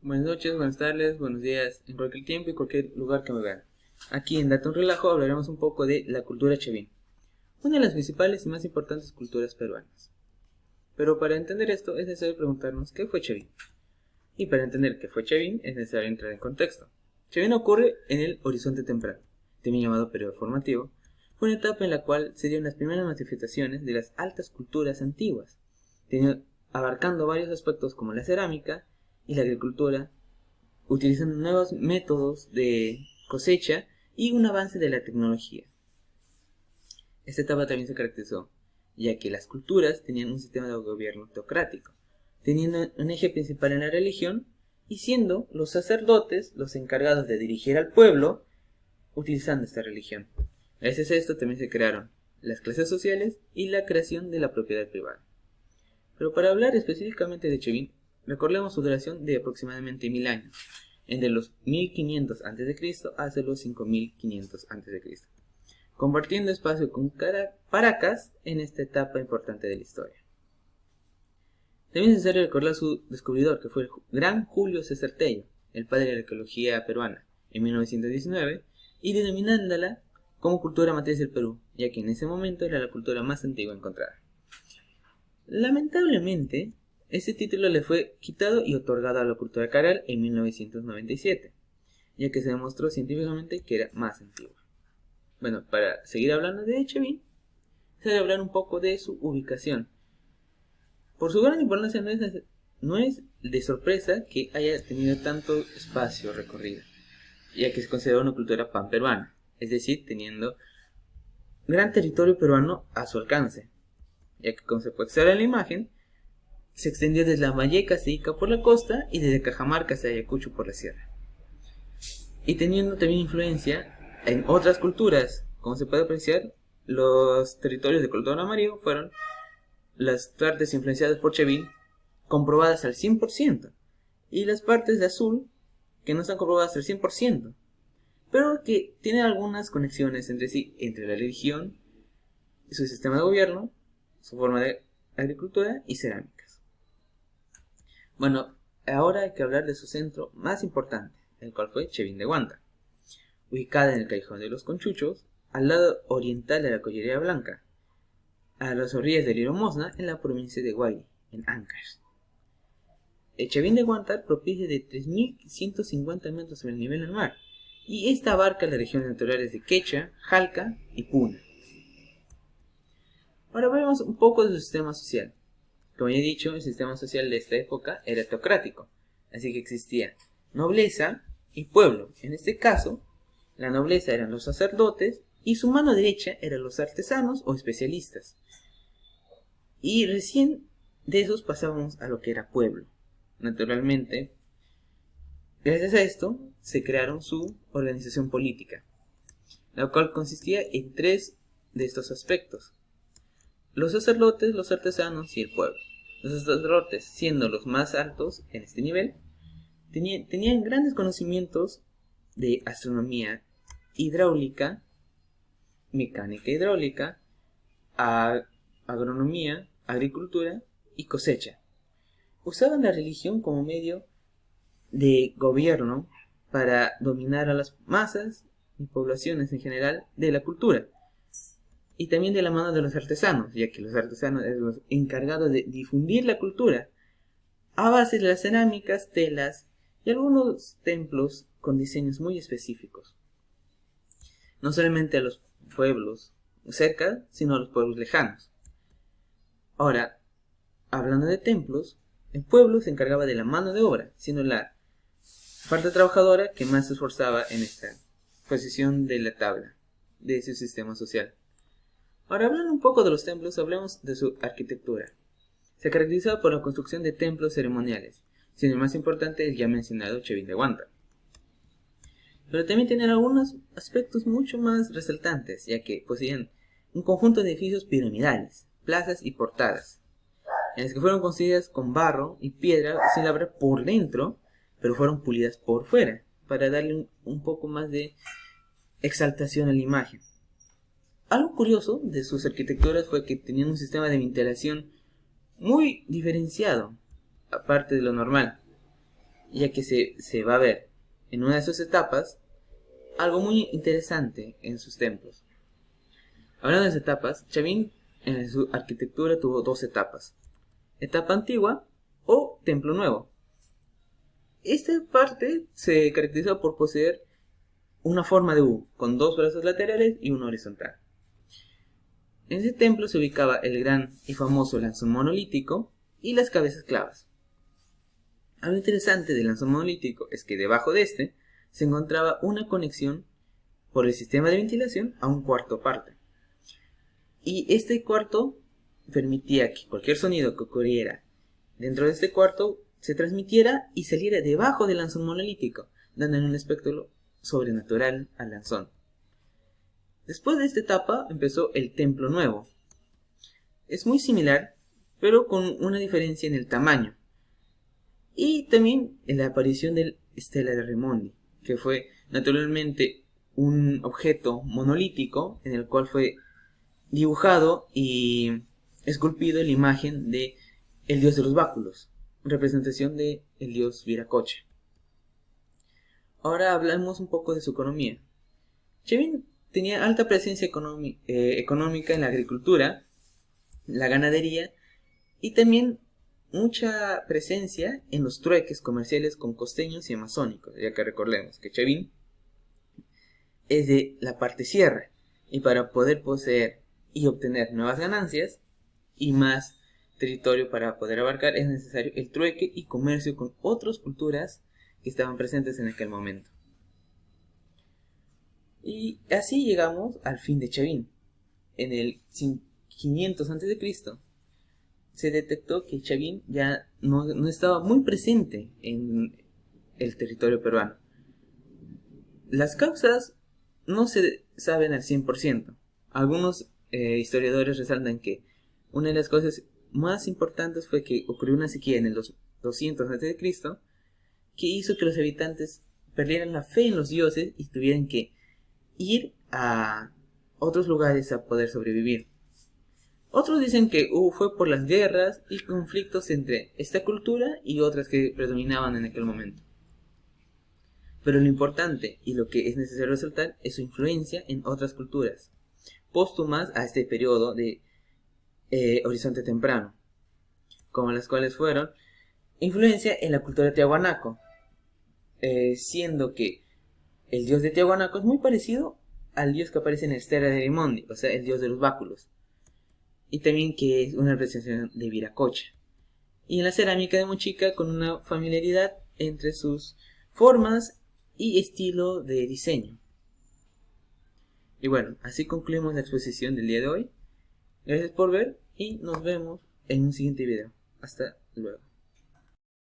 Buenas noches, buenas tardes, buenos días, en cualquier tiempo y cualquier lugar que me vean. Aquí en Date un Relajo hablaremos un poco de la cultura chavín, una de las principales y más importantes culturas peruanas. Pero para entender esto es necesario preguntarnos qué fue Chavín. Y para entender qué fue Chavín es necesario entrar en contexto. Chavín ocurre en el horizonte temprano, también llamado periodo formativo. Fue una etapa en la cual se dieron las primeras manifestaciones de las altas culturas antiguas, abarcando varios aspectos como la cerámica y la agricultura, utilizando nuevos métodos de cosecha y un avance de la tecnología. Esta etapa también se caracterizó, ya que las culturas tenían un sistema de gobierno teocrático, teniendo un eje principal en la religión y siendo los sacerdotes los encargados de dirigir al pueblo utilizando esta religión. Gracias a esto también se crearon las clases sociales y la creación de la propiedad privada. Pero para hablar específicamente de Chavín, recordemos su duración de aproximadamente 1000 años, entre los 1500 a.C. hasta los 5500 a.C., compartiendo espacio con Paracas en esta etapa importante de la historia. También es necesario recordar su descubridor, que fue el gran Julio César Tello, el padre de la arqueología peruana, en 1919, y denominándola como cultura matriz del Perú, ya que en ese momento era la cultura más antigua encontrada. Lamentablemente, este título le fue quitado y otorgado a la cultura caral en 1997, ya que se demostró científicamente que era más antigua. Bueno, para seguir hablando de Chavín, se debe hablar un poco de su ubicación. Por su gran importancia no es de sorpresa que haya tenido tanto espacio recorrido, ya que se considera una cultura panperuana, es decir, teniendo gran territorio peruano a su alcance, ya que como se puede observar en la imagen, se extendió desde la Valleca hasta Ica por la costa y desde Cajamarca hasta Ayacucho por la sierra. Y teniendo también influencia en otras culturas, como se puede apreciar, los territorios de color amarillo fueron las partes influenciadas por Chavín comprobadas al 100%, y las partes de azul que no están comprobadas al 100%, pero que tienen algunas conexiones entre sí, entre la religión, su sistema de gobierno, su forma de agricultura y cerámicas. Bueno, ahora hay que hablar de su centro más importante, el cual fue Chavín de Huanta, ubicada en el Callejón de los Conchuchos, al lado oriental de la Collería Blanca, a las orillas del río Mosna, en la provincia de Guayri, en Ancash. El Chavín de Huanta propicia de 3.150 metros sobre el nivel del mar, y esta abarca las regiones naturales de Quecha, Jalca y Puna. Ahora vemos un poco de su sistema social. Como ya he dicho, el sistema social de esta época era teocrático, así que existía nobleza y pueblo. En este caso, la nobleza eran los sacerdotes y su mano derecha eran los artesanos o especialistas. Y recién de esos pasábamos a lo que era pueblo. Naturalmente, gracias a esto se crearon su organización política, la cual consistía en 3 de estos aspectos: los sacerdotes, los artesanos y el pueblo. Los sacerdotes, siendo los más altos en este nivel, tenían grandes conocimientos de astronomía, hidráulica, mecánica hidráulica, agronomía, agricultura y cosecha. Usaban la religión como medio de gobierno para dominar a las masas y poblaciones en general de la cultura, y también de la mano de los artesanos, ya que los artesanos eran los encargados de difundir la cultura a base de las cerámicas, telas y algunos templos con diseños muy específicos, no solamente a los pueblos cerca, sino a los pueblos lejanos. Ahora, hablando de templos, el pueblo se encargaba de la mano de obra, siendo la parte trabajadora que más se esforzaba en esta posición de la tabla de su sistema social. Ahora, hablando un poco de los templos, hablemos de su arquitectura. Se caracterizaba por la construcción de templos ceremoniales, siendo el más importante el ya mencionado Chavín de Huanta. Pero también tenían algunos aspectos mucho más resaltantes, ya que poseían un conjunto de edificios piramidales, plazas y portadas, en las que fueron construidas con barro y piedra sin labrar por dentro, pero fueron pulidas por fuera, para darle un poco más de exaltación a la imagen. Algo curioso de sus arquitecturas fue que tenían un sistema de ventilación muy diferenciado, aparte de lo normal, ya que se va a ver en una de sus etapas algo muy interesante en sus templos. Hablando de las etapas, Chavin en su arquitectura tuvo dos etapas: etapa antigua o templo nuevo. Esta parte se caracterizó por poseer una forma de U, con dos brazos laterales y uno horizontal. En ese templo se ubicaba el gran y famoso lanzón monolítico y las cabezas clavas. Algo interesante del lanzón monolítico es que debajo de este se encontraba una conexión por el sistema de ventilación a un cuarto aparte. Y este cuarto permitía que cualquier sonido que ocurriera dentro de este cuarto se transmitiera y saliera debajo del lanzón monolítico, dando un espectáculo sobrenatural al lanzón. Después de esta etapa empezó el templo nuevo. Es muy similar, pero con una diferencia en el tamaño. Y también en la aparición del Stela de Raimondi, que fue naturalmente un objeto monolítico en el cual fue dibujado y esculpido la imagen de el dios de los báculos, representación de el dios Viracocha. Ahora hablamos un poco de su economía. Chavin tenía alta presencia económica en la agricultura, la ganadería y también mucha presencia en los trueques comerciales con costeños y amazónicos, ya que recordemos que Chavin es de la parte sierra y para poder poseer y obtener nuevas ganancias y más territorio para poder abarcar es necesario el trueque y comercio con otras culturas que estaban presentes en aquel momento. Y así llegamos al fin de Chavin. En el 500 a.C. se detectó que Chavin ya no estaba muy presente en el territorio peruano. Las causas no se saben al 100%. Algunos historiadores resaltan que una de las cosas más importantes fue que ocurrió una sequía en el 200 a.C. que hizo que los habitantes perdieran la fe en los dioses y tuvieran que ir a otros lugares a poder sobrevivir. Otros dicen que fue por las guerras y conflictos entre esta cultura y otras que predominaban en aquel momento. Pero lo importante y lo que es necesario resaltar es su influencia en otras culturas, póstumas a este periodo de Horizonte Temprano, como las cuales fueron influencia en la cultura tiahuanaco, siendo que el dios de Tiahuanaco es muy parecido al dios que aparece en el Stela de Raimondi, o sea, el dios de los báculos, y también que es una representación de Viracocha. Y en la cerámica de Mochica con una familiaridad entre sus formas y estilo de diseño. Y bueno, así concluimos la exposición del día de hoy. Gracias por ver y nos vemos en un siguiente video. Hasta luego.